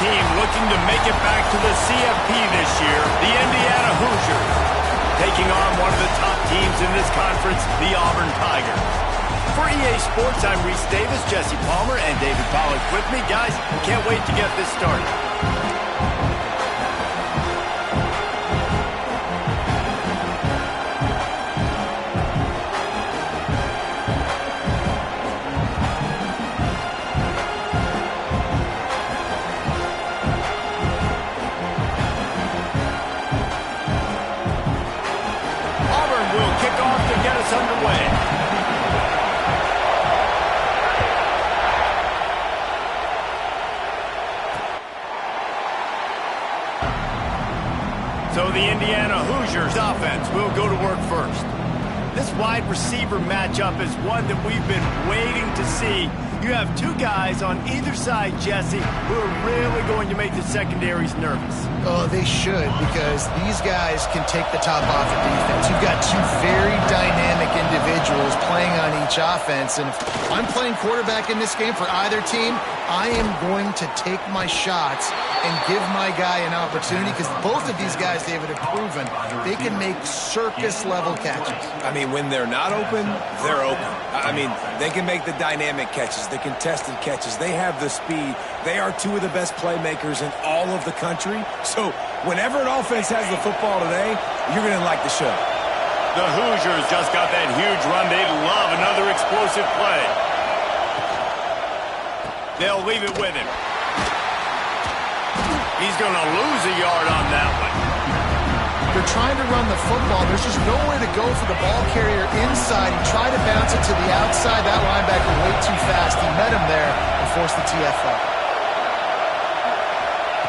team looking to make it back to the CFP this year, the Indiana Hoosiers, taking on one of the top teams in this conference, the Auburn Tigers. For EA Sports, I'm Reese Davis, Jesse Palmer, and David Pollack with me. Guys, can't wait to get this started. Underway. So the Indiana Hoosiers offense will go to work first. This wide receiver matchup is one that we've been waiting to see. You have two guys on either side, Jesse, who are really going to make the secondaries nervous. Oh, they should, because these guys can take the top off of defense. You've got two very dynamic individuals playing on each offense, and if I'm playing quarterback in this game for either team, I am going to take my shots and give my guy an opportunity, because both of these guys, David, have proven they can make circus-level catches. I mean, when they're not open, they're open. I mean, they can make the dynamic catches, the contested catches. They have the speed. They are two of the best playmakers in all of the country. So whenever an offense has the football today, you're going to like the show. The Hoosiers just got that huge run. They love another explosive play. They'll leave it with him. He's going to lose a yard on that one. They're trying to run the football. There's just nowhere to go for the ball carrier inside. He tried to bounce it to the outside. That linebacker way too fast. He met him there and forced the TFL.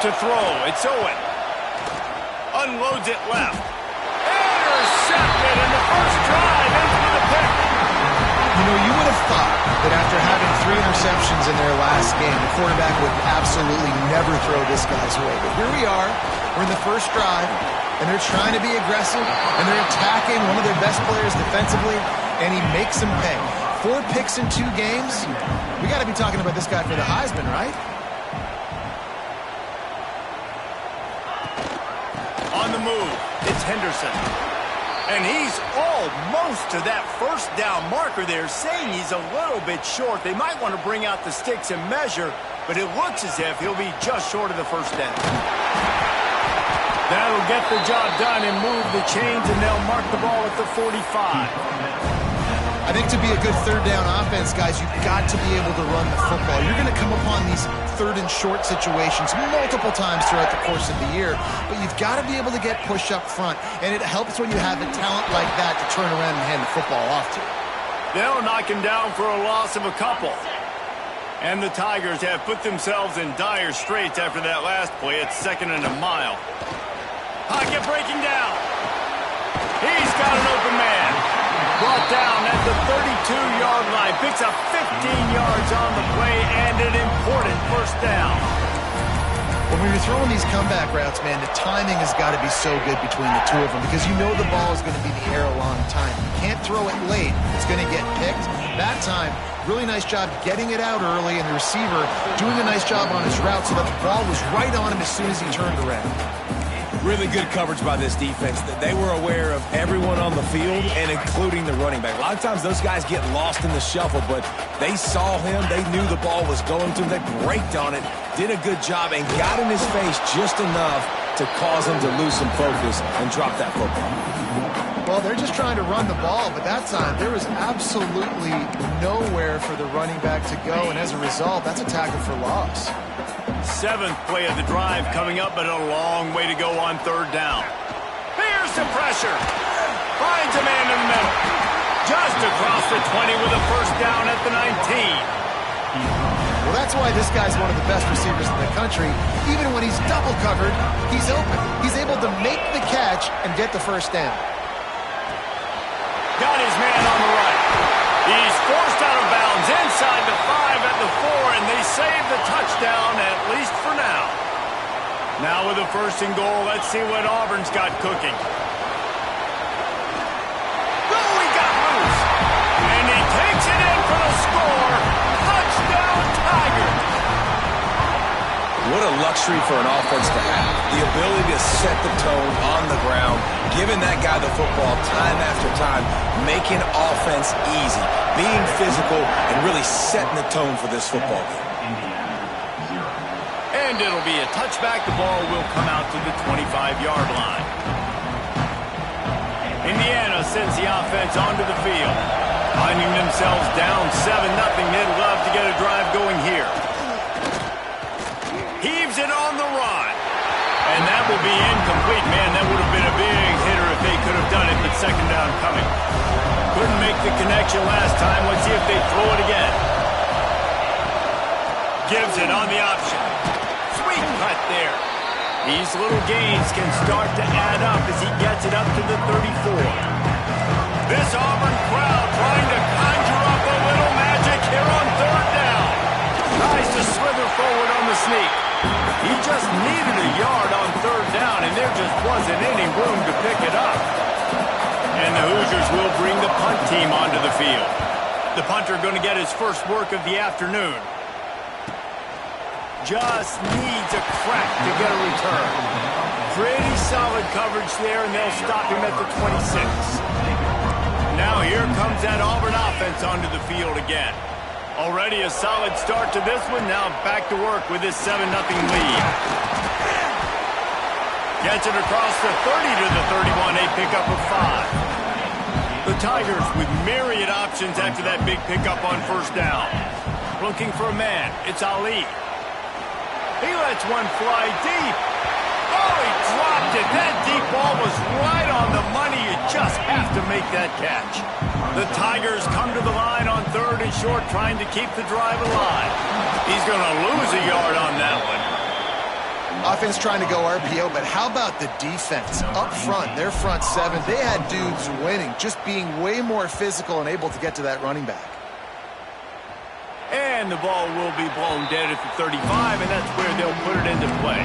To throw, it's Owen. Unloads it left. Intercepted, and the first drive ends with a pick. You know, you would have thought that after having 3 interceptions in their last game, the quarterback would absolutely never throw this guy's way. But here we are. We're in the first drive, and they're trying to be aggressive, and they're attacking one of their best players defensively, and he makes them pay. 4 picks in 2 games. We got to be talking about this guy for the Heisman, right? On the move, it's Henderson. And he's almost to that first down marker there, saying he's a little bit short. They might want to bring out the sticks and measure, but it looks as if he'll be just short of the first down. That'll get the job done and move the chains, and they'll mark the ball at the 45. I think to be a good third down offense, guys, you've got to be able to run the football. You're going to come upon these third and short situations multiple times throughout the course of the year, but you've got to be able to get push up front, and it helps when you have a talent like that to turn around and hand the football off to. They'll knock him down for a loss of a couple. And the Tigers have put themselves in dire straits after that last play. It's 2nd and a mile. Pocket breaking down. He's got an open man. Brought down at the 32-yard line. Picks up 15 yards on the play and an important first down. When you're throwing these comeback routes, man, the timing has got to be so good between the two of them, because you know the ball is going to be in the air a long time. You can't throw it late. It's going to get picked. That time, really nice job getting it out early, and the receiver doing a nice job on his route so that the ball was right on him as soon as he turned around. Really good coverage by this defense. They were aware of everyone on the field, and including the running back. A lot of times those guys get lost in the shuffle, but they saw him. They knew the ball was going to him. They braked on it, did a good job, and got in his face just enough to cause him to lose some focus and drop that football. Well, they're just trying to run the ball, but that time there was absolutely nowhere for the running back to go, and as a result, that's a tackle for loss. 7th play of the drive coming up, but a long way to go on 3rd down. Here's some pressure. Finds a man in the middle. Just across the 20 with a first down at the 19. Well, that's why this guy's one of the best receivers in the country. Even when he's double covered, he's open. He's able to make the catch and get the first down. Got his man on the right. He's forced out of bounds inside the 5 at the 4, and they save the touchdown, at least for now. Now with a 1st and goal, let's see what Auburn's got cooking. Oh, he got loose. And he takes it in for the score. Touchdown, Tigers. What a luxury for an offense to have. The ability to set the tone on the ground, giving that guy the football time after time, making offense easy, being physical, and really setting the tone for this football game. And it'll be a touchback. The ball will come out to the 25-yard line. Indiana sends the offense onto the field. Finding themselves down 7-0, they'd love to get a drive going here. Heaves it on the run. And that will be incomplete. Man, that would have been a big hitter if they could have done it, but second down coming. Couldn't make the connection last time. Let's see if they throw it again. Gives it on the option. Sweet cut there. These little gains can start to add up as he gets it up to the 34. This Auburn crowd trying to conjure up a little magic here on third down. Tries to slither forward on the sneak. He just needed a yard on third down, and there just wasn't any room to pick it up. And the Hoosiers will bring the punt team onto the field. The punter going to get his first work of the afternoon. Just needs a crack to get a return. Pretty solid coverage there, and they'll stop him at the 26. Now here comes that Auburn offense onto the field again. Already a solid start to this one. Now back to work with this 7-0 lead. Gets it across the 30 to the 31. A pickup of 5. The Tigers with myriad options after that big pickup on first down. Looking for a man. It's Ali. He lets one fly deep. Oh, he dropped it. That deep ball was right on the money. You just have to make that catch. The Tigers come to the line on third and short, trying to keep the drive alive. He's going to lose a yard on that one. Offense trying to go RPO, but how about the defense up front? Their front seven, they had dudes winning, just being way more physical and able to get to that running back. And the ball will be blown dead at the 35, and that's where they'll put it into play.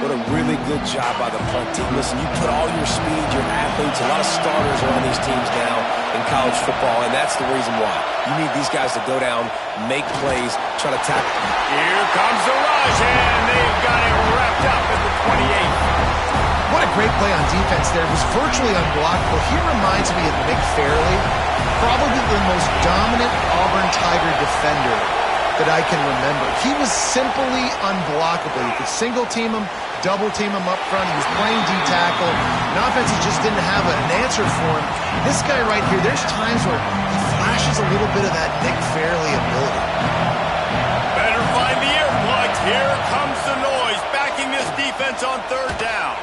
What a really good job by the punt team. Listen, you put all your speed, your athletes, a lot of starters are on these teams now in college football, and that's the reason why. You need these guys to go down, make plays, try to tackle. Here comes the rush, and they've got it wrapped up at the 28. What a great play on defense there. It was virtually unblockable. He reminds me of Nick Fairley, probably the most dominant Auburn Tiger defender that I can remember. He was simply unblockable. You could single team him, double team him up front. He was playing D-tackle, and offenses just didn't have an answer for him. This guy right here, there's times where he flashes a little bit of that Nick Fairley ability. Better find the earplugs. Here comes the noise, backing this defense on third down.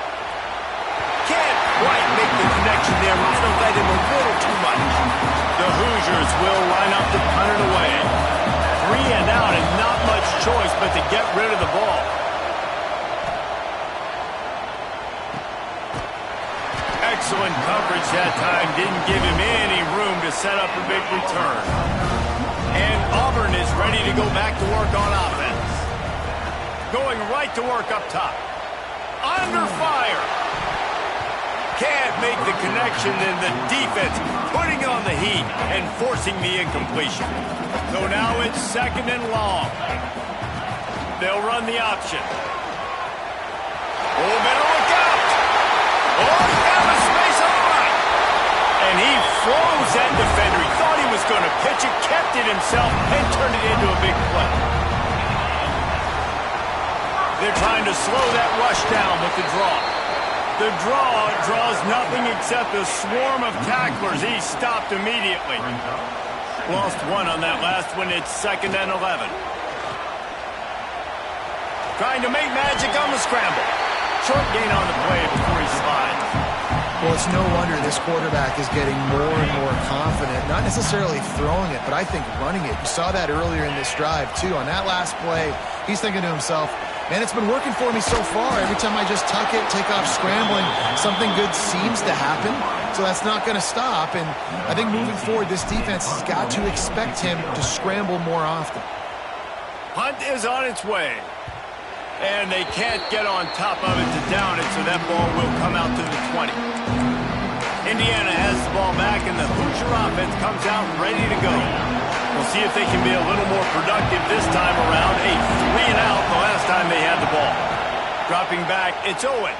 Can't quite make the connection there. Might have led him a little too much. The Hoosiers will line up to punt it away. 3 and out, and not much choice but to get rid of the ball. Excellent coverage that time. Didn't give him any room to set up a big return. And Auburn is ready to go back to work on offense. Going right to work up top. Under fire. Can't make the connection, and the defense putting on the heat and forcing the incompletion. So now it's second and long. They'll run the option. Oh, better look out. Oh, he found a space on the right. And he froze that defender. He thought he was going to pitch it, kept it himself, and turned it into a big play. They're trying to slow that rush down with the draw. The draw draws nothing except a swarm of tacklers. He's stopped immediately. Lost one on that last one. It's second and 11. Trying to make magic on the scramble. Short gain on the play before he slides. Well, it's no wonder this quarterback is getting more and more confident. Not necessarily throwing it, but I think running it. You saw that earlier in this drive, too. On that last play, he's thinking to himself, man, it's been working for me so far. Every time I just tuck it, take off scrambling, something good seems to happen. So that's not going to stop. And I think moving forward, this defense has got to expect him to scramble more often. Punt is on its way. And they can't get on top of it to down it, so that ball will come out to the 20. Indiana has the ball back, and the Hoosier offense comes out ready to go. We'll see if they can be a little more productive this time around. A 3 and out the last time they had the ball. Dropping back, it's Owen.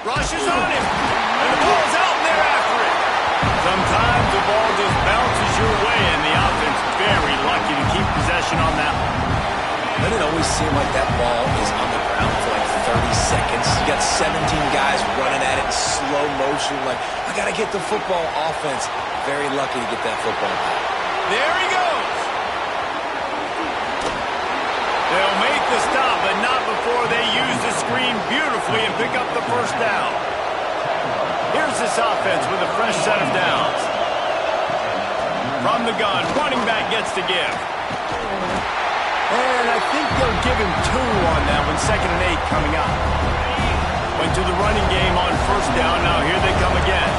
Rushes on him, and the ball's out, and they're after it. Sometimes the ball just bounces your way, and the offense very lucky to keep possession on that one. Doesn't it always seem like that ball is on the ground for like 30 seconds? You got 17 guys running at it in slow motion. Like, I got to get the football. Offense, very lucky to get that football back. There he goes. They'll make the stop, but not before they use the screen beautifully and pick up the first down. Here's this offense with a fresh set of downs. From the gun, running back gets to give. And I think they'll give him 2 on that one, 2nd and 8 coming up. Went to the running game on first down. Now here they come again.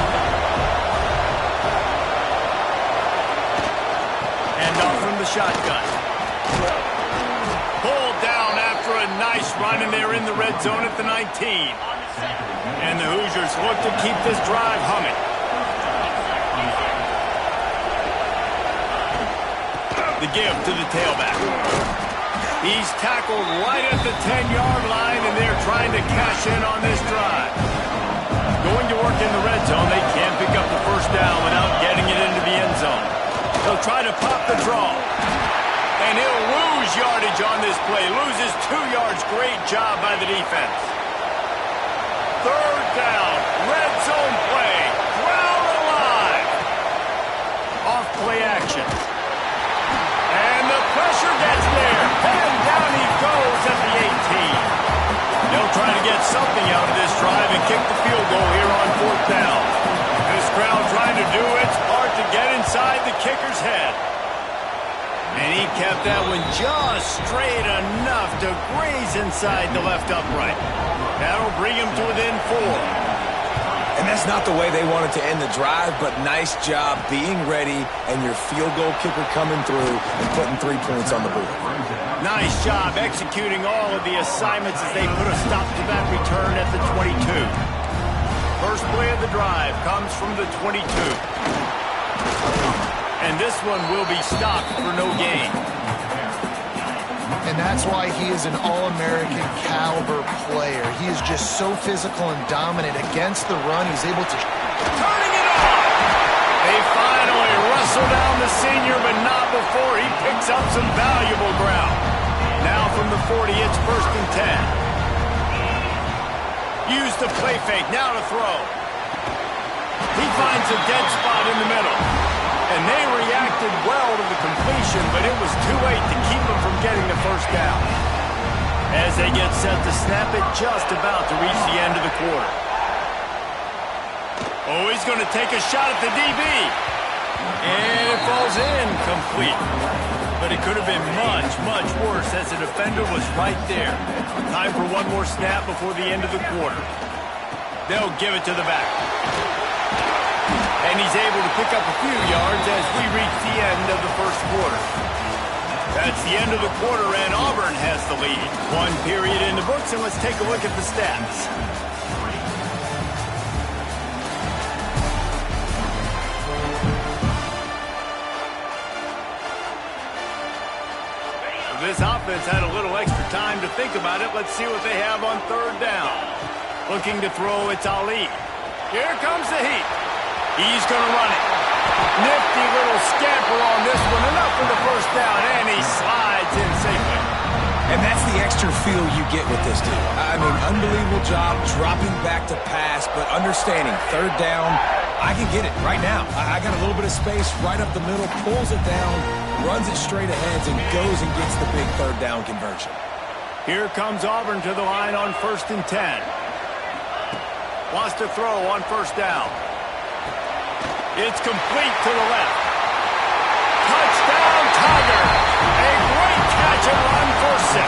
And off from the shotgun. Pulled down after a nice run, and they're in the red zone at the 19. And the Hoosiers look to keep this drive humming. The give to the tailback. He's tackled right at the 10-yard line, and they're trying to cash in on this drive. Going to work in the red zone, they can't pick up the first down without getting it into the end zone. They'll try to pop the draw. And he'll lose yardage on this play. Loses 2 yards. Great job by the defense. 3rd down. Red zone play. Crowd alive. Off play action. And the pressure gets there. And down he goes at the 18. They'll try to get something out of this drive and kick the field goal here on 4th down. This crowd trying to do its part to get inside the kicker's head. And he kept that one just straight enough to graze inside the left upright. That'll bring him to within 4. And that's not the way they wanted to end the drive, but nice job being ready and your field goal kicker coming through and putting 3 points on the board. Nice job executing all of the assignments as they put a stop to that return at the 22. First play of the drive comes from the 22. And this one will be stopped for no gain. And that's why he is an All-American caliber player. He is just so physical and dominant against the run. He's able to... Turning it off! They finally wrestle down the senior, but not before he picks up some valuable ground. Now from the 40, it's 1st and 10. Use the play fake, now to throw. He finds a dead spot in the middle. And they reacted well to the completion, but it was too late to keep them from getting the first down. As they get set to snap it, just about to reach the end of the quarter. Oh, he's going to take a shot at the DB. And it falls in complete. But it could have been much, much worse as the defender was right there. Time for one more snap before the end of the quarter. They'll give it to the back. And he's able to pick up a few yards as we reach the end of the first quarter. That's the end of the quarter, and Auburn has the lead. 1 period in the books, and let's take a look at the stats. This offense had a little extra time to think about it. Let's see what they have on 3rd down. Looking to throw, it's Ali. Here comes the heat. He's going to run it. Nifty little scamper on this one. Enough for the first down, and he slides in safely. And that's the extra feel you get with this dude. I mean, unbelievable job dropping back to pass, but understanding 3rd down, I can get it right now. I got a little bit of space right up the middle, pulls it down, runs it straight ahead, and goes and gets the big 3rd down conversion. Here comes Auburn to the line on 1st and 10. Wants to throw on 1st down. It's complete to the left. Touchdown, Tigers! A great catch and run for 6.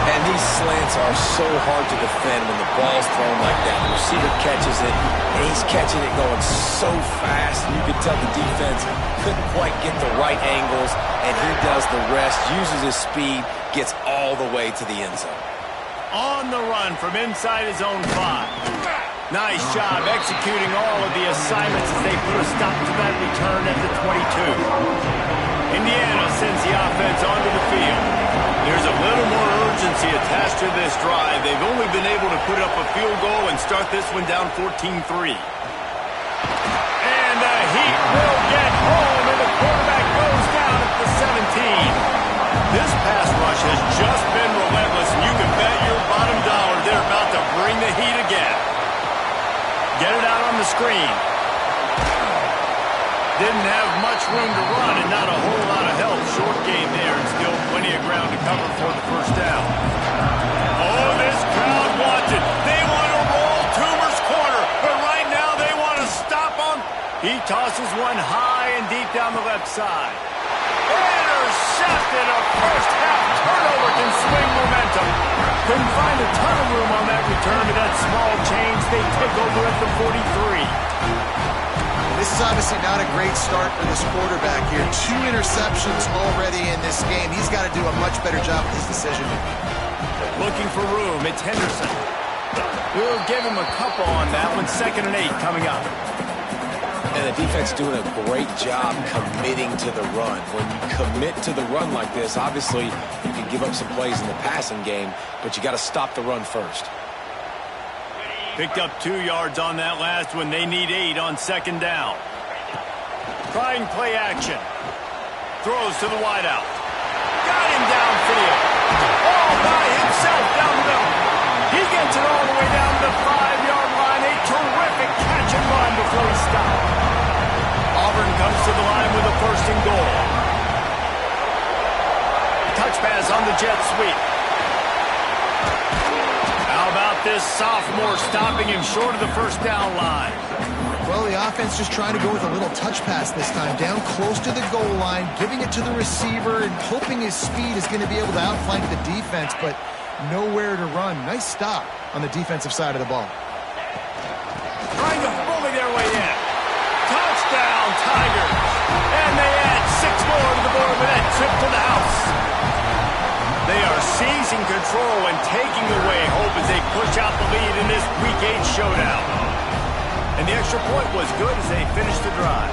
And these slants are so hard to defend when the ball's thrown like that. The receiver catches it, and he's catching it going so fast. You could tell the defense couldn't quite get the right angles, and he does the rest, uses his speed, gets all the way to the end zone. On the run from inside his own 5. Nice job executing all of the assignments as they put a stop to that return at the 22. Indiana sends the offense onto the field. There's a little more urgency attached to this drive. They've only been able to put up a field goal and start this one down 14-3. And the Heat will get home, and the quarterback goes down at the 17. This pass rush has just been relentless, and you can bet your bottom dollar they're about to bring the heat again. Get it out on the screen. Didn't have much room to run and not a whole lot of help. Short game there and still plenty of ground to cover for the first down. Oh, this crowd wants it. They want to roll Toomer's corner, but right now they want to stop him. He tosses one high and deep down the left side. Intercepted. A first half turnover can swing momentum. Couldn't find a ton of room on that return, but that small change, they take over at the 43. This is obviously not a great start for this quarterback here. 2 interceptions already in this game. He's got to do a much better job with his decision. Looking for room. It's Henderson. We'll give him a couple on that one. 2nd and 8 coming up. And the defense doing a great job committing to the run. When you commit to the run like this, obviously you can give up some plays in the passing game, but you got to stop the run first. Picked up 2 yards on that last one. They need 8 on 2nd down. Trying play action. Throws to the wideout. Got him downfield. All by himself down the middle. He gets it all the way down to the 5-yard line. A terrific catch and run before he stopped. Auburn comes to the line with a 1st and goal. Touch pass on the jet sweep. How about this sophomore stopping him short of the 1st down line? Well, the offense just trying to go with a little touch pass this time, down close to the goal line, giving it to the receiver and hoping his speed is going to be able to outflank the defense, but nowhere to run. Nice stop on the defensive side of the ball. Trying to bully their way in. Touchdown, Tigers. And they add 6 more to the board with that trip to the house. They are seizing control and taking away hope as they push out the lead in this Week 8 showdown. And the extra point was good as they finished the drive.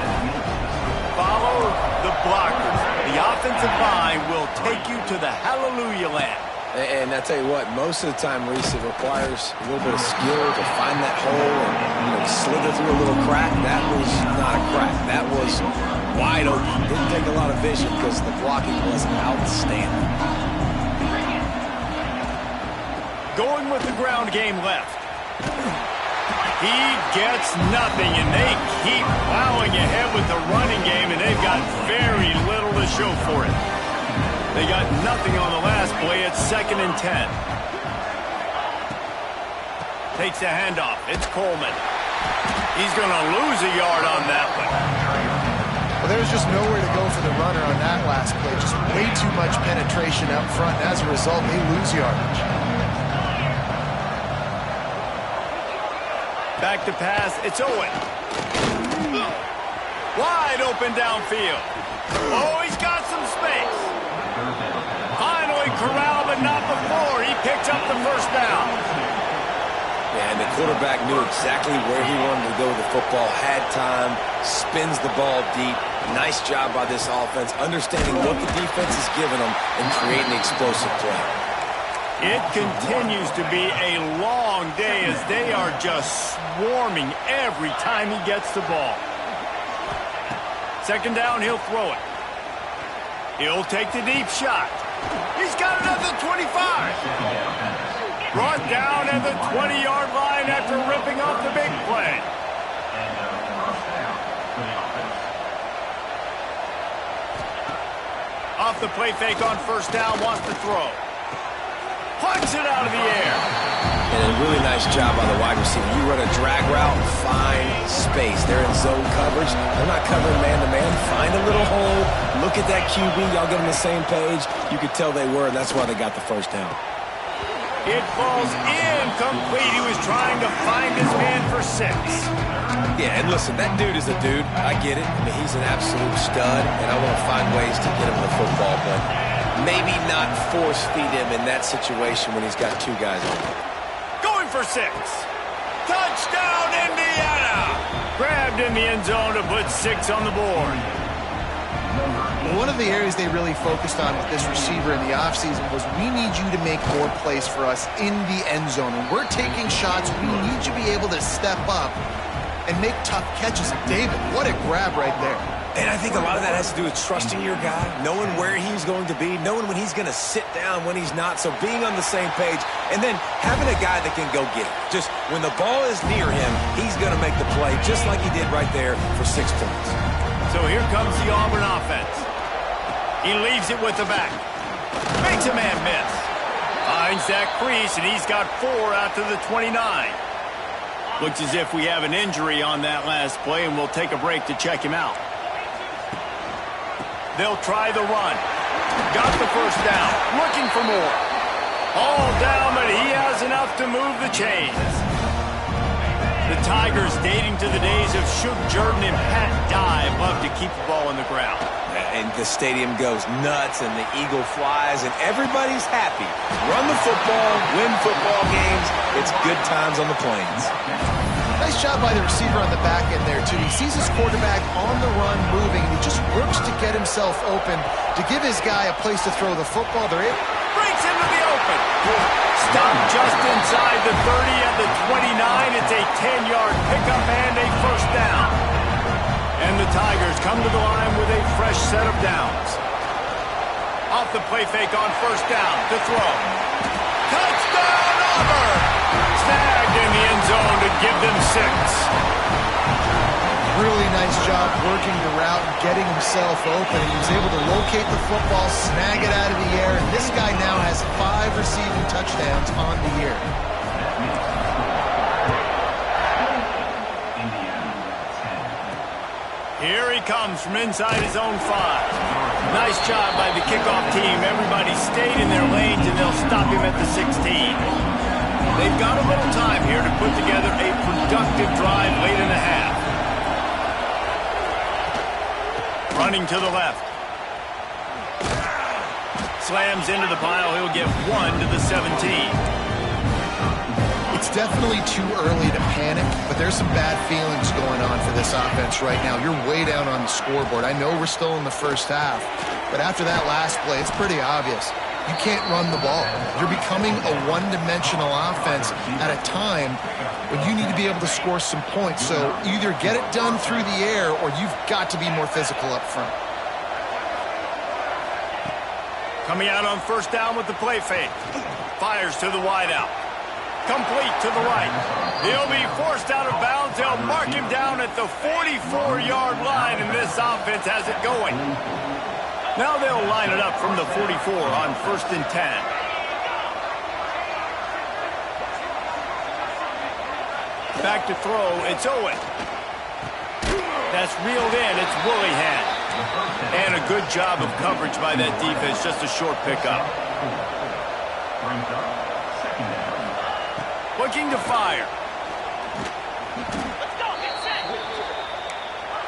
Follow the blockers. The offensive line will take you to the hallelujah land. And I tell you what, most of the time, Reese, it requires a little bit of skill to find that hole and slither through a little crack. That was not a crack. That was wide open. Didn't take a lot of vision because the blocking was outstanding. Going with the ground game left. He gets nothing, and they keep plowing ahead with the running game, and they've got very little to show for it. They got nothing on the last play. It's 2nd and 10. Takes the handoff. It's Coleman. He's going to lose a yard on that one. Well, there's just nowhere to go for the runner on that last play. Just way too much penetration up front. And as a result, they lose yardage. Back to pass. It's Owen. Wide open downfield. Oh, he's got some space. Finally corralled, but not before. He picks up the 1st down. Yeah, and the quarterback knew exactly where he wanted to go with the football, had time, spins the ball deep. Nice job by this offense, understanding what the defense is giving them and creating explosive play. It continues to be a long day as they are just swarming every time he gets the ball. 2nd down, he'll throw it. He'll take the deep shot. He's got another 25. Brought down at the 20-yard line after ripping off the big play. Off the play fake on 1st down, wants to throw. Punts it out of the air. And a really nice job by the wide receiver. You run a drag route and find space. They're in zone coverage. They're not covering man-to-man. Find a little hole. Look at that QB. Y'all get on the same page. You could tell they were, and that's why they got the 1st down. It falls incomplete. He was trying to find his man for 6. Yeah, and listen, that dude is a dude. I get it. I mean, he's an absolute stud, and I want to find ways to get him the football, but maybe not force feed him in that situation when he's got 2 guys on him. Going for 6. Touchdown, Indiana! Grabbed in the end zone to put 6 on the board. One of the areas they really focused on with this receiver in the offseason was we need you to make more plays for us in the end zone. When we're taking shots, we need you to be able to step up and make tough catches. David, what a grab right there. And I think a lot of that has to do with trusting your guy, knowing where he's going to be, knowing when he's going to sit down, when he's not. So being on the same page, and then having a guy that can go get it. Just when the ball is near him, he's going to make the play, just like he did right there for 6 points. So here comes the Auburn offense. He leaves it with the back. Makes a man miss. Finds that crease, and he's got 4 out to the 29. Looks as if we have an injury on that last play, and we'll take a break to check him out. They'll try the run. Got the first down. Looking for more. All down, but he has enough to move the chains. The Tigers, dating to the days of Shug Jordan and Pat Dye, love to keep the ball on the ground. And the stadium goes nuts, and the eagle flies, and everybody's happy. Run the football, win football games. It's good times on the plains. Nice job by the receiver on the back end there, too. He sees his quarterback on the run moving, and he just works to get himself open to give his guy a place to throw the football. Breaks into the open. Stopped just inside the 30 at the 29. It's a 10-yard pickup and a first down. And the Tigers come to the line with a fresh set of downs. Off the play fake on first down to throw. Touchdown, Auburn! Snagged in the end zone to give them 6. Really nice job working the route and getting himself open. He was able to locate the football, snag it out of the air, and this guy now has 5 receiving touchdowns on the year. Here he comes from inside his own 5. Nice job by the kickoff team. Everybody stayed in their lanes, and they'll stop him at the 16. They've got a little time here to put together a productive drive late in the half. Running to the left. Slams into the pile. He'll get 1 to the 17. It's definitely too early to panic, but there's some bad feelings going on for this offense right now. You're way down on the scoreboard. I know we're still in the first half, but after that last play, it's pretty obvious. You can't run the ball. You're becoming a one-dimensional offense at a time when you need to be able to score some points. So either get it done through the air or you've got to be more physical up front. Coming out on first down with the play fake. Fires to the wideout. Complete to the right. He'll be forced out of bounds. They'll mark him down at the 44-yard line, and this offense has it going. Now they'll line it up from the 44 on 1st and 10. Back to throw. It's Owen. That's reeled in. It's Woollyhan. And a good job of coverage by that defense. Just a short pickup. Looking to fire.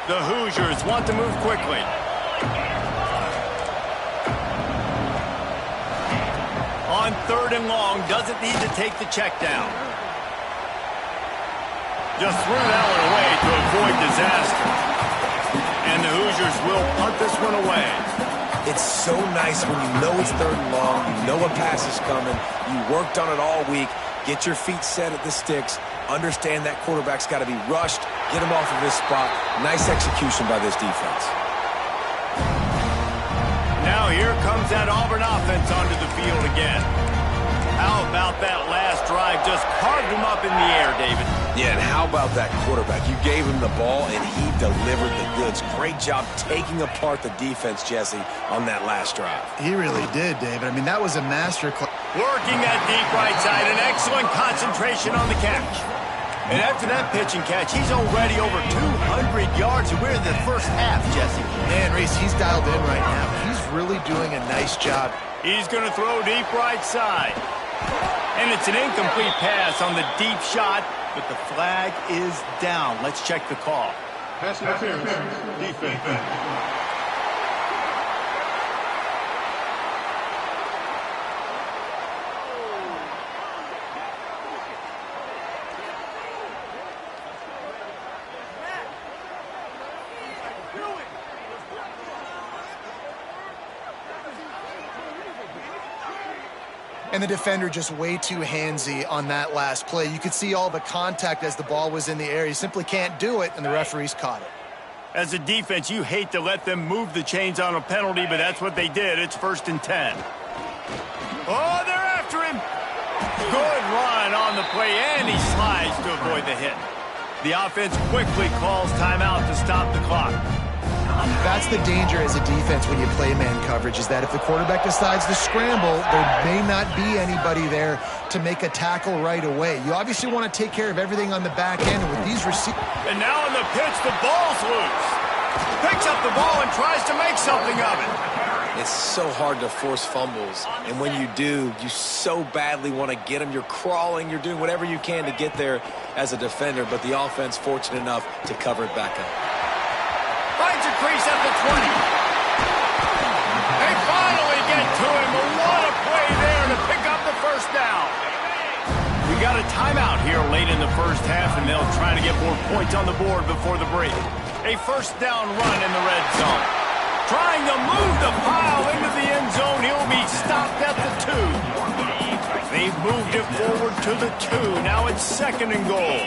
The Hoosiers want to move quickly. On 3rd and long, doesn't need to take the check down. Just threw that one away to avoid disaster. And the Hoosiers will punt this one away. It's so nice when you know it's 3rd and long, you know a pass is coming, you worked on it all week. Get your feet set at the sticks. Understand that quarterback's got to be rushed. Get him off of his spot. Nice execution by this defense. Now here comes that Auburn offense onto the field again. How about that last drive? Just carved him up in the air, David. Yeah, and how about that quarterback? You gave him the ball, and he delivered the goods. Great job taking apart the defense, Jesse, on that last drive. He really did, David. I mean, that was a masterclass. Working that deep right side, an excellent concentration on the catch. And after that pitch and catch, he's already over 200 yards, and we're in the first half, Jesse. Man, Reese, he's dialed in right now. He's really doing a nice job. He's going to throw deep right side. And it's an incomplete pass on the deep shot, but the flag is down. Let's check the call. Pass interference, defense. And the defender just way too handsy on that last play. You could see all the contact as the ball was in the air. You simply can't do it, and the referees caught it. As a defense, you hate to let them move the chains on a penalty, but that's what they did. It's 1st and 10. Oh, they're after him. Good run on the play, and he slides to avoid the hit. The offense quickly calls timeout to stop the clock. That's the danger as a defense when you play man coverage, is that if the quarterback decides to scramble, there may not be anybody there to make a tackle right away. You obviously want to take care of everything on the back end, and with these receivers. And now on the pitch, the ball's loose. Picks up the ball and tries to make something of it. It's so hard to force fumbles, and when you do, you so badly want to get them. You're crawling, you're doing whatever you can to get there as a defender, but the offense fortunate enough to cover it back up. Finds a crease at the 20. They finally get to him. What a play there to pick up the 1st down. We got a timeout here late in the 1st half, and they'll try to get more points on the board before the break. A 1st down run in the red zone. Trying to move the pile into the end zone. He'll be stopped at the 2. They've moved it forward to the 2. Now it's 2nd and goal.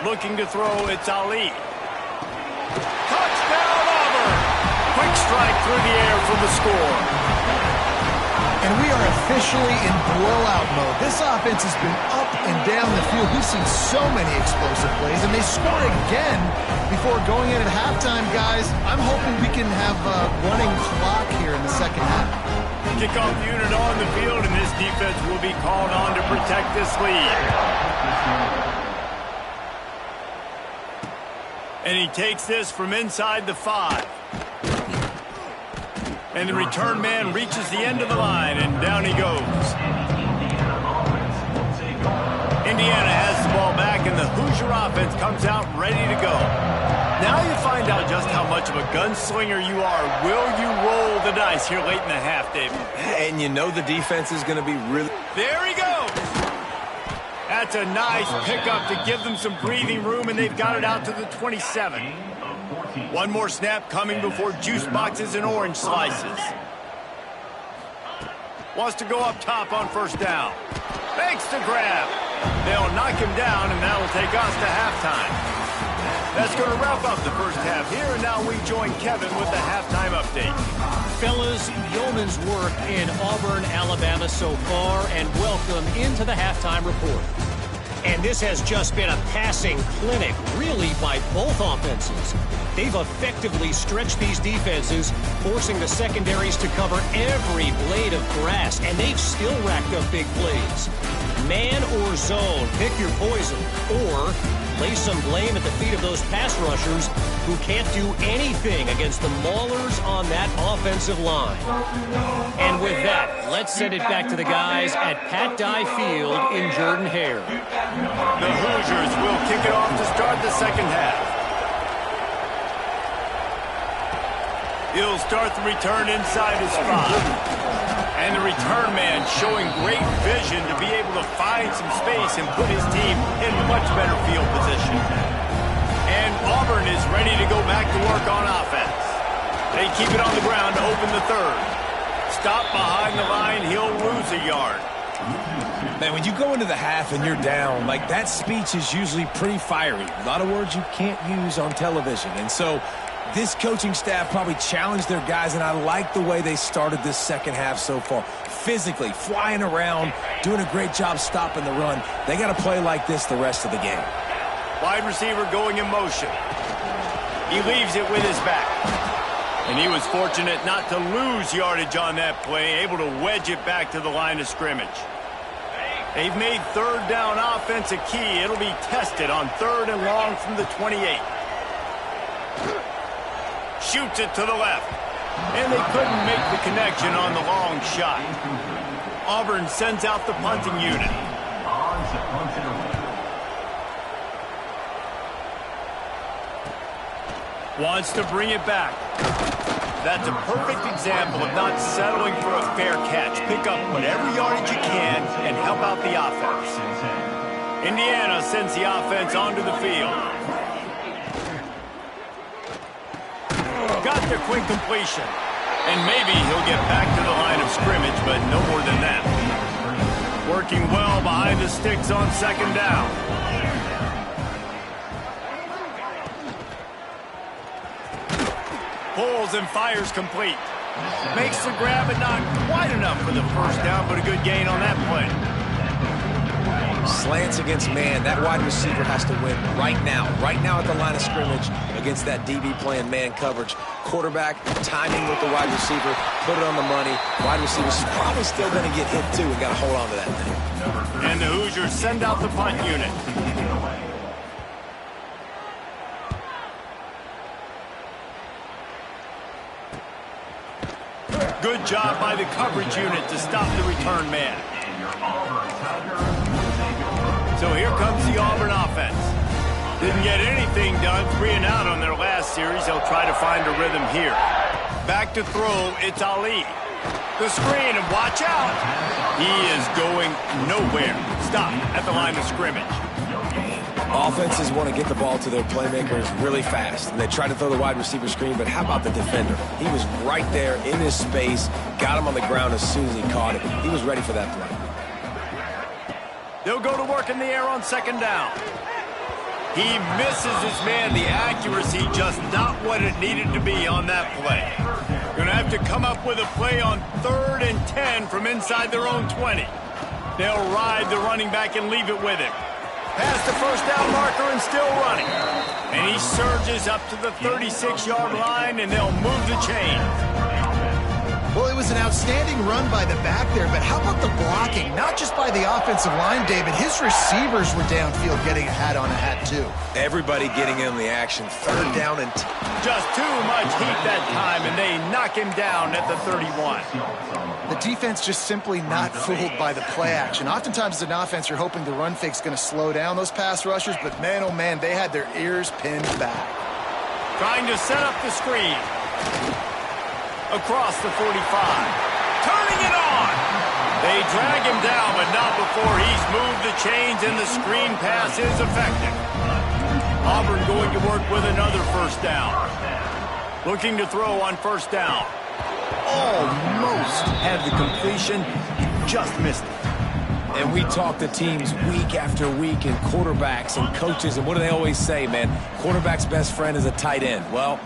Looking to throw, it's Ali. Touchdown, Auburn! Quick strike through the air for the score. And we are officially in blowout mode. This offense has been up and down the field. We've seen so many explosive plays, and they score again before going in at halftime, guys. I'm hoping we can have a running clock here in the 2nd half. Kickoff unit on the field, and this defense will be called on to protect this lead. And he takes this from inside the 5. And the return man reaches the end of the line, and down he goes. Indiana has the ball back, and the Hoosier offense comes out ready to go. Now you find out just how much of a gunslinger you are. Will you roll the dice here late in the half, David? And you know the defense is going to be really... There he goes! That's a nice pickup to give them some breathing room, and they've got it out to the 27. One more snap coming before juice boxes and orange slices. Wants to go up top on 1st down. Fakes the grab. They'll knock him down, and that'll take us to halftime. That's going to wrap up the 1st half here, and now we join Kevin with the halftime update. Fellas, yeoman's work in Auburn, Alabama so far, and welcome into the halftime report. And this has just been a passing clinic, really, by both offenses. They've effectively stretched these defenses, forcing the secondaries to cover every blade of grass, and they've still racked up big plays. Man or zone, pick your poison, or lay some blame at the feet of those pass rushers who can't do anything against the maulers on that offensive line. And with that, let's send it back to the guys at Pat Dye Field in Jordan-Hare. The Hoosiers will kick it off to start the 2nd half. He'll start the return inside his 5. And the return man showing great vision to be able to find some space and put his team in much better field position. And Auburn is ready to go back to work on offense. They keep it on the ground to open the 3rd. Stop behind the line, he'll lose a yard. Man, when you go into the half and you're down, like, that speech is usually pretty fiery. A lot of words you can't use on television. And so this coaching staff probably challenged their guys, and I like the way they started this 2nd half so far. Physically, flying around, doing a great job stopping the run. They got to play like this the rest of the game. Wide receiver going in motion. He leaves it with his back. And he was fortunate not to lose yardage on that play, able to wedge it back to the line of scrimmage. They've made 3rd down offense a key. It'll be tested on 3rd and long from the 28. Shoots it to the left. And they couldn't make the connection on the long shot. Auburn sends out the punting unit. Wants to bring it back. That's a perfect example of not settling for a fair catch. Pick up whatever yardage you can and help out the offense. Indiana sends the offense onto the field. Got the quick completion. And maybe he'll get back to the line of scrimmage, but no more than that. Working well behind the sticks on second down. Pulls and fires complete. Makes the grab, but not quite enough for the first down, but a good gain on that play. Slants against man. That wide receiver has to win right now at the line of scrimmage against that DB playing man coverage. Quarterback timing with the wide receiver, put it on the money. Wide receiver's probably still going to get hit too and got to hold on to that thing. And the Hoosiers send out the punt unit. Good job by the coverage unit to stop the return man. So here comes the Auburn offense. Didn't get anything done 3 and out on their last series. They'll try to find a rhythm here. Back to throw, it's Ali. The screen, and watch out. He is going nowhere. Stop at the line of scrimmage. Offenses want to get the ball to their playmakers really fast. And they try to throw the wide receiver screen, but how about the defender? He was right there in his space, got him on the ground as soon as he caught it. He was ready for that play. They'll go to work in the air on second down. He misses his man. The accuracy just not what it needed to be on that play. Going to have to come up with a play on 3rd and 10 from inside their own 20. They'll ride the running back and leave it with him. Past the first down marker and still running. And he surges up to the 36-yard line, and they'll move the chain. Well, it was an outstanding run by the back there, but how about the blocking? Not just by the offensive line, David. His receivers were downfield getting a hat on a hat, too. Everybody getting in the action. 3rd down and just too much heat that time, and they knock him down at the 31. The defense just simply not fooled by the play action. Oftentimes as an offense, you're hoping the run fake's going to slow down those pass rushers, but man, oh man, they had their ears pinned back. Trying to set up the screen. Across the 45. Turning it on. They drag him down, but not before he's moved the chains and the screen pass is effective. Auburn going to work with another first down. Looking to throw on first down. Almost had the completion, just missed it. And we talk to teams week after week and quarterbacks and coaches, and what do they always say, man? Quarterback's best friend is a tight end. Well,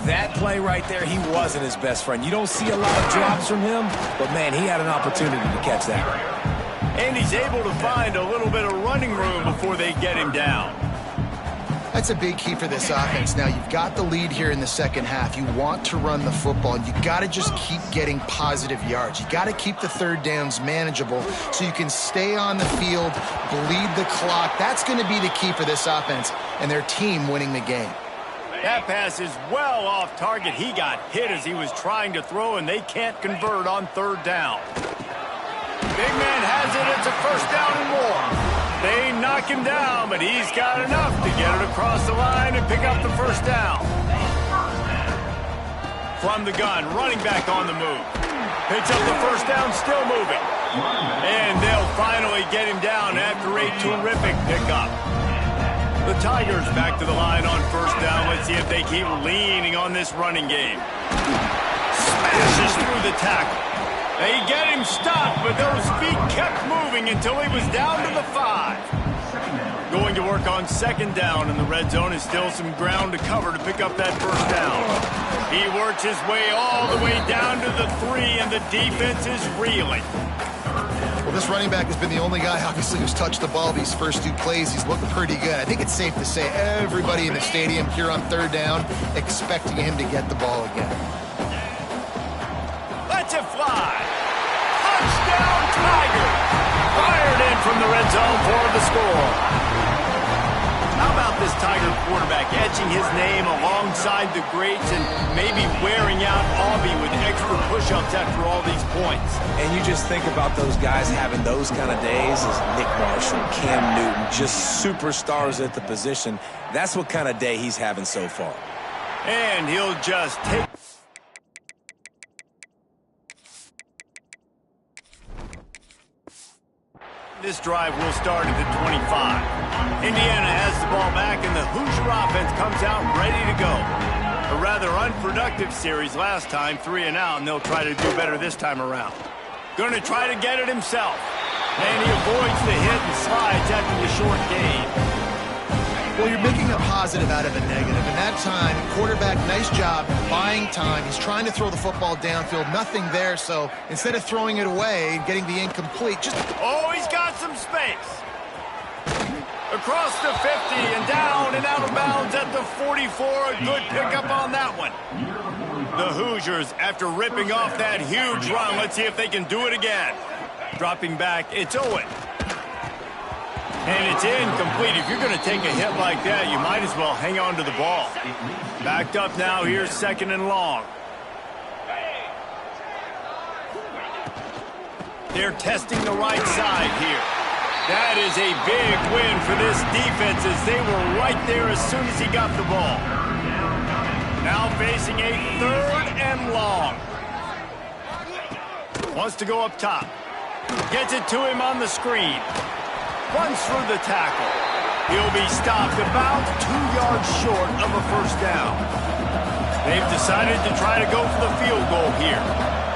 that play right there, he wasn't his best friend. You don't see a lot of drops from him, but, man, he had an opportunity to catch that. And he's able to find a little bit of running room before they get him down. That's a big key for this offense. Now, you've got the lead here in the second half. You want to run the football, and you got to just keep getting positive yards. You got to keep the 3rd downs manageable so you can stay on the field, bleed the clock. That's going to be the key for this offense and their team winning the game. That pass is well off target. He got hit as he was trying to throw, and they can't convert on 3rd down. Big man has it. It's a first down and more. They knock him down, but he's got enough to get it across the line and pick up the first down. From the gun, running back on the move. Picks up the first down, still moving. And they'll finally get him down after a terrific pickup. The Tigers back to the line on first down. Let's see if they keep leaning on this running game. Smashes through the tackle. They get him stopped, but those feet kept moving until he was down to the 5. Going to work on second down, and the red zone is still some ground to cover to pick up that first down. He works his way all the way down to the 3, and the defense is reeling. Well, this running back has been the only guy, obviously, who's touched the ball these first 2 plays. He's looking pretty good. I think it's safe to say everybody in the stadium here on 3rd down expecting him to get the ball again. Let's it fly. Touchdown, Tigers. Fired in from the red zone for the score. How about this Tiger quarterback etching his name alongside the greats and maybe wearing out Auburn with extra push-ups after all these points? And you just think about those guys having those kind of days as Nick Marshall, Cam Newton, just superstars at the position. That's what kind of day he's having so far. And he'll just take... This drive will start at the 25. Indiana has the ball back, and the Hoosier offense comes out ready to go. A rather unproductive series last time, 3 and out, and they'll try to do better this time around. Going to try to get it himself. And he avoids the hit and slides after the short gain. Well, you're making a positive out of a negative. And that time, quarterback, nice job buying time. He's trying to throw the football downfield. Nothing there, so instead of throwing it away and getting the incomplete, just... Oh, he's got some space. Across the 50 and down and out of bounds at the 44. A good pickup on that one. The Hoosiers, after ripping off that huge run, let's see if they can do it again. Dropping back, it's Owen. And it's incomplete. If you're going to take a hit like that, you might as well hang on to the ball. Backed up now, here's 2nd and long. They're testing the right side here. That is a big win for this defense as they were right there as soon as he got the ball. Now facing a 3rd and long. Wants to go up top. Gets it to him on the screen. Runs through the tackle. He'll be stopped about 2 yards short of a 1st down. They've decided to try to go for the field goal here.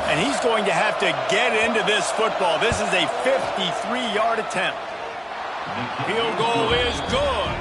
And he's going to have to get into this football. This is a 53-yard attempt. Field goal is good.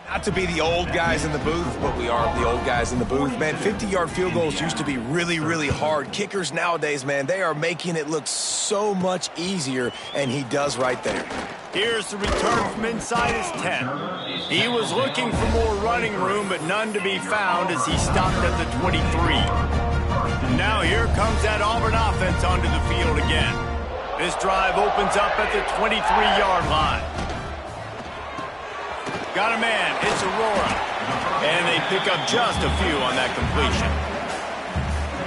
Not to be the old guys in the booth, but we are the old guys in the booth. Man, 50-yard field goals used to be really, really hard. Kickers nowadays, man, they are making it look so much easier, and he does right there. Here's the return from inside his 10. He was looking for more running room, but none to be found as he stopped at the 23. And now here comes that Auburn offense onto the field again. This drive opens up at the 23-yard line. Got a man, it's Aurora. And they pick up just a few on that completion.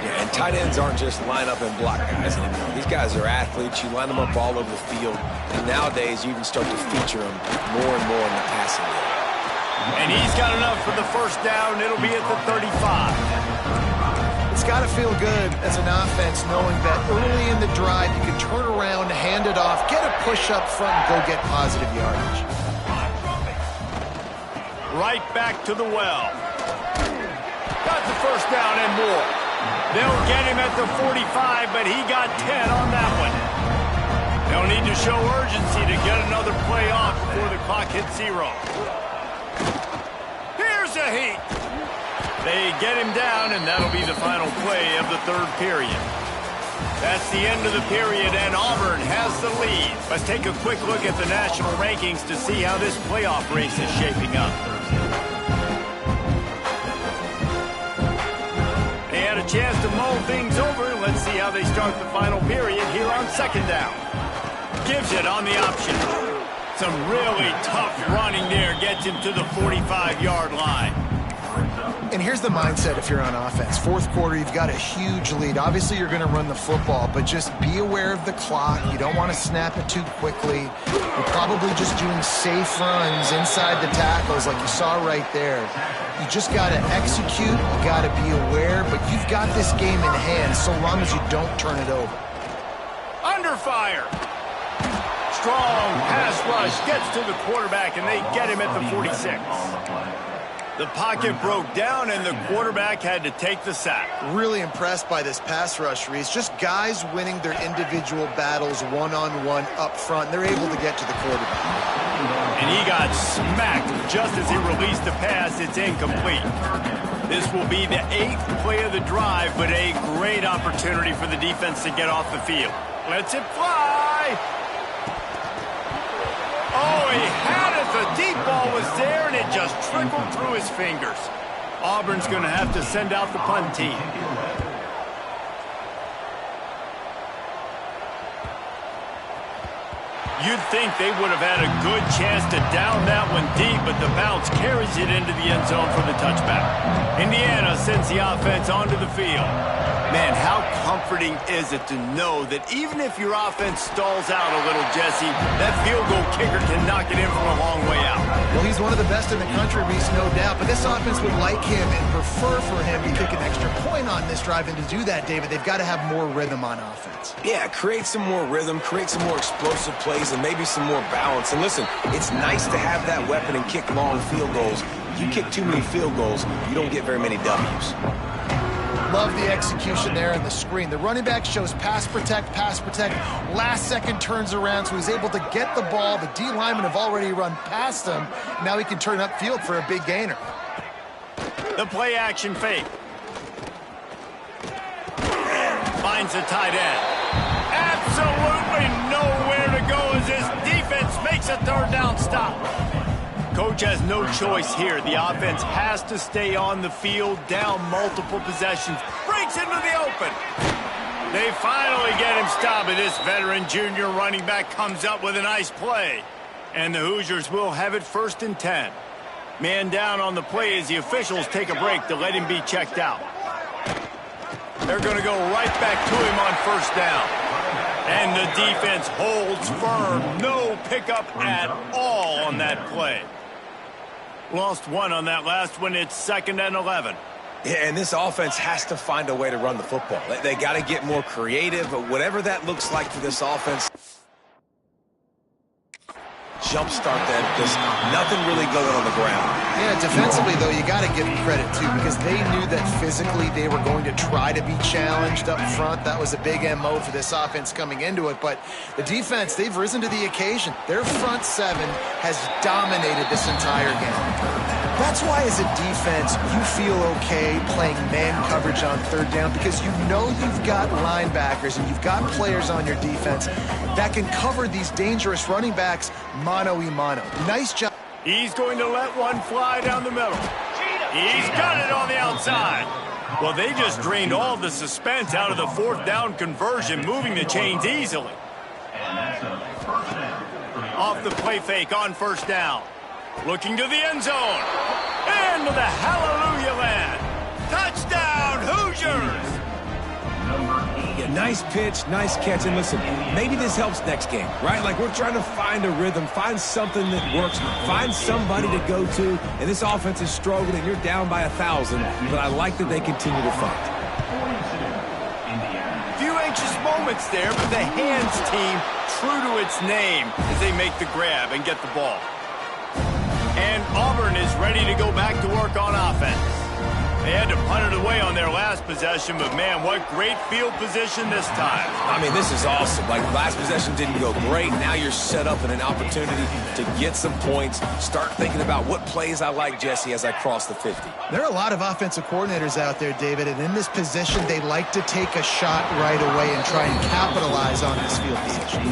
Yeah, and tight ends aren't just line up and block guys anymore. These guys are athletes. You line them up all over the field. And nowadays, you can start to feature them more and more in the passing game. And he's got enough for the 1st down. It'll be at the 35. It's got to feel good as an offense knowing that early in the drive you can turn around, hand it off, get a push up front, and go get positive yardage. Right back to the well. Got the 1st down and more. They'll get him at the 45, but he got 10 on that one. They'll need to show urgency to get another play off before the clock hits 0. Here's a heat. They get him down, and that'll be the final play of the 3rd period. That's the end of the period, and Auburn has the lead. Let's take a quick look at the national rankings to see how this playoff race is shaping up. They had a chance to mull things over. Let's see how they start the final period here on 2nd down. Gives it on the option. Some really tough running there. Gets him to the 45-yard line. And here's the mindset if you're on offense. 4th quarter, you've got a huge lead. Obviously, you're going to run the football, but just be aware of the clock. You don't want to snap it too quickly. You're probably just doing safe runs inside the tackles like you saw right there. You just got to execute. You got to be aware, but you've got this game in hand so long as you don't turn it over. Under fire. Strong pass rush gets to the quarterback, and they get him at the 46. The pocket broke down, and the quarterback had to take the sack. Really impressed by this pass rush, Reese. Just guys winning their individual battles one-on-one up front. They're able to get to the quarterback. And he got smacked just as he released the pass. It's incomplete. This will be the 8th play of the drive, but a great opportunity for the defense to get off the field. Lets it fly. Oh, he had it. The deep ball was there, and it just trickled through his fingers. Auburn's going to have to send out the punt team. You'd think they would have had a good chance to down that one deep, but the bounce carries it into the end zone for the touchback. Indiana sends the offense onto the field. Man, how comforting is it to know that even if your offense stalls out a little, Jesse, that field goal kicker can knock it in from a long way out. Well, he's one of the best in the country, Reese, no doubt. But this offense would like him and prefer for him to kick an extra point on this drive. And to do that, David, they've got to have more rhythm on offense. Yeah, create some more rhythm, create some more explosive plays, and maybe some more balance. And listen, it's nice to have that weapon and kick long field goals. You kick too many field goals, you don't get very many W's. Love the execution there on the screen. The running back shows pass protect, last second turns around, so he's able to get the ball. The D linemen have already run past him. Now he can turn upfield for a big gainer. The play action fake. Finds the tight end. Absolutely nowhere to go as this defense makes a third down stop. Coach has no choice here. The offense has to stay on the field, down multiple possessions. Breaks into the open. They finally get him stopped, and this veteran junior running back comes up with a nice play. And the Hoosiers will have it 1st and 10. Man down on the play as the officials take a break to let him be checked out. They're going to go right back to him on 1st down. And the defense holds firm. No pickup at all on that play. Lost one on that last one. It's 2nd and 11. Yeah, and this offense has to find a way to run the football. They got to get more creative, but whatever that looks like for this offense. Jumpstart that, because nothing really going on the ground. Yeah, defensively, though, you got to give them credit, too, because they knew that physically they were going to try to be challenged up front. That was a big MO for this offense coming into it. But the defense, they've risen to the occasion. Their front seven has dominated this entire game. That's why, as a defense, you feel okay playing man coverage on 3rd down, because you know you've got linebackers and you've got players on your defense that can cover these dangerous running backs mano-a-mano. Nice job. He's going to let one fly down the middle. He's got it on the outside. Well, they just drained all the suspense out of the 4th down conversion, moving the chains easily. Off the play fake on 1st down. Looking to the end zone. Into the hallelujah land. Touchdown, Hoosiers! Yeah, nice pitch, nice catch. And listen, maybe this helps next game, right? Like, we're trying to find a rhythm, find something that works, find somebody to go to. And this offense is struggling, and you're down by 1,000. But I like that they continue to fight. Few anxious moments there, but the hands team true to its name as they make the grab and get the ball. And Auburn is ready to go back to work on offense. They had to punt it away on their last possession, but man, what great field position this time. I mean, this is awesome. Like, last possession didn't go great. Now you're set up in an opportunity to get some points. Start thinking about what plays I like, Jesse, as I cross the 50. There are a lot of offensive coordinators out there, David, and in this position, they like to take a shot right away and try and capitalize on this field position.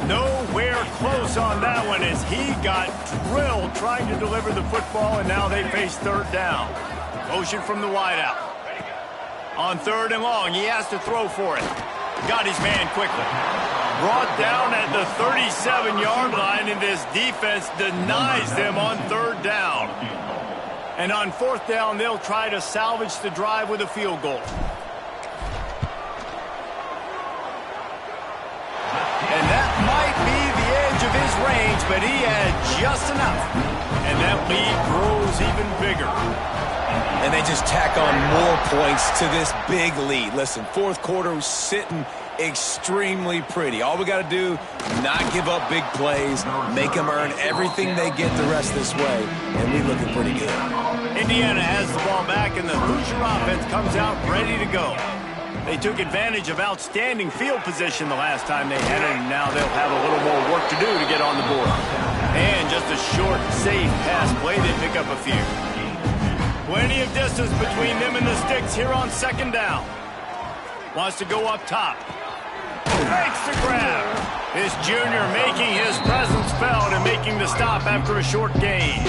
Nowhere close on that one as he got drilled trying to deliver the football, and now they face 3rd down. Motion from the wideout. On 3rd and long, he has to throw for it. Got his man quickly. Brought down at the 37-yard line, and this defense denies them on 3rd down. And on 4th down, they'll try to salvage the drive with a field goal. And that might be the edge of his range, but he had just enough. And that lead grows even bigger. And they just tack on more points to this big lead. Listen, 4th quarter was sitting extremely pretty. All we got to do, not give up big plays, make them earn everything they get the rest this way, and we're looking pretty good. Indiana has the ball back, and the Hoosier offense comes out ready to go. They took advantage of outstanding field position the last time they had it, and now they'll have a little more work to do to get on the board. And just a short, safe pass play, they pick up a few. Plenty of distance between them and the sticks here on second down. Wants to go up top. Makes the grab. This junior making his presence felt and making the stop after a short gain.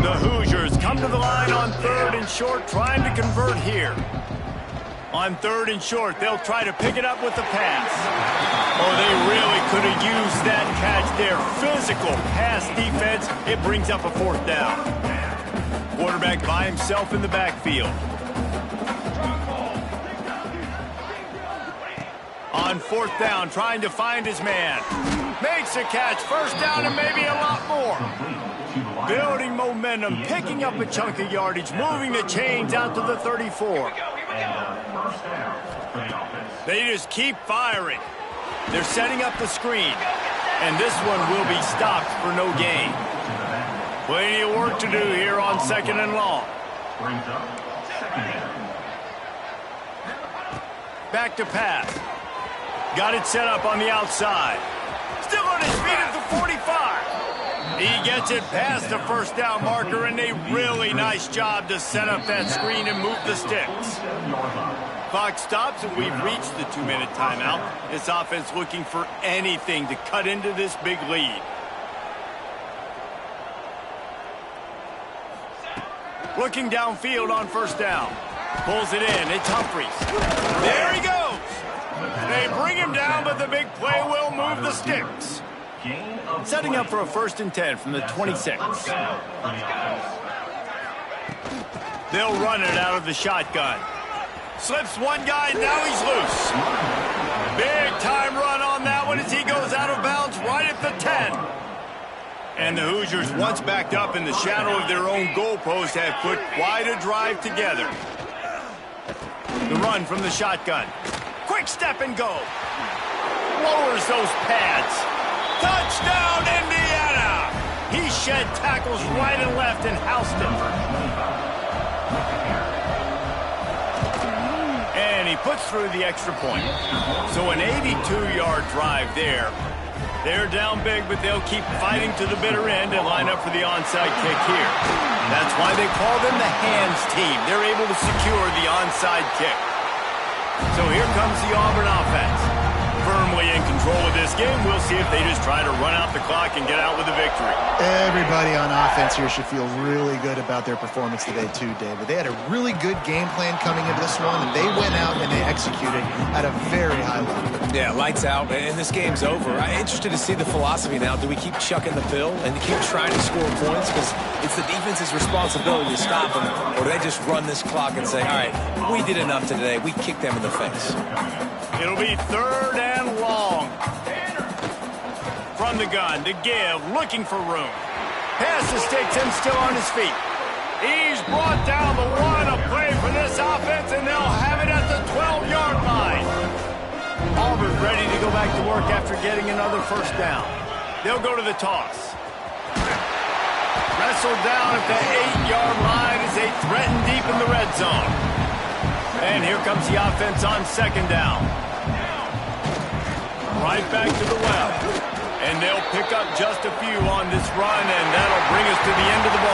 The Hoosiers come to the line on 3rd and short, trying to convert here. On 3rd and short, they'll try to pick it up with the pass. Oh, they really could have used that catch there. Physical pass defense. It brings up a 4th down. Quarterback by himself in the backfield. On 4th down, trying to find his man. Makes a catch, 1st down, and maybe a lot more. Building momentum, picking up a chunk of yardage, moving the chains out to the 34. They just keep firing. They're setting up the screen. And this one will be stopped for no gain. Plenty of work to do here on 2nd and long. Back to pass. Got it set up on the outside. Still on his feet at the 45. He gets it past the 1st down marker, and a really nice job to set up that screen and move the sticks. Clock stops, and we've reached the 2-minute timeout. This offense looking for anything to cut into this big lead. Looking downfield on 1st down. Pulls it in. It's Humphries. There he goes. They bring him down, but the big play will move the sticks. Setting up for a 1st and 10 from the 26. They'll run it out of the shotgun. Slips one guy, now he's loose. Big time run on that one as he goes out of bounds right at the 10. And the Hoosiers, once backed up in the shadow of their own goalpost, have put quite a drive together. The run from the shotgun. Quick step and go. Lowers those pads. Touchdown, Indiana! He shed tackles right and left and housed it. And he puts through the extra point. So an 82-yard drive there. They're down big, but they'll keep fighting to the bitter end and line up for the onside kick here. That's why they call them the hands team. They're able to secure the onside kick. So here comes the Auburn offense. Firmly in control of this game. We'll see if they just try to run out the clock and get out with a victory. Everybody on offense here should feel really good about their performance today too, David. They had a really good game plan coming into this one, and they went out and they executed at a very high level. Yeah, lights out, and this game's over. I'm interested to see the philosophy now. Do we keep chucking the pill and keep trying to score points? Because it's the defense's responsibility to stop them, or do they just run this clock and say, all right, we did enough today. We kicked them in the face. It'll be 3rd and long. From the gun to give, looking for room. Pass the sticks, him still on his feet. He's brought down the one, a play for this offense, and they'll have it at the 12-yard line. Auburn ready to go back to work after getting another 1st down. They'll go to the toss. Wrestled down at the 8-yard line as they threaten deep in the red zone. And here comes the offense on 2nd down. Right back to the well. And they'll pick up just a few on this run, and that'll bring us to the end of the ball.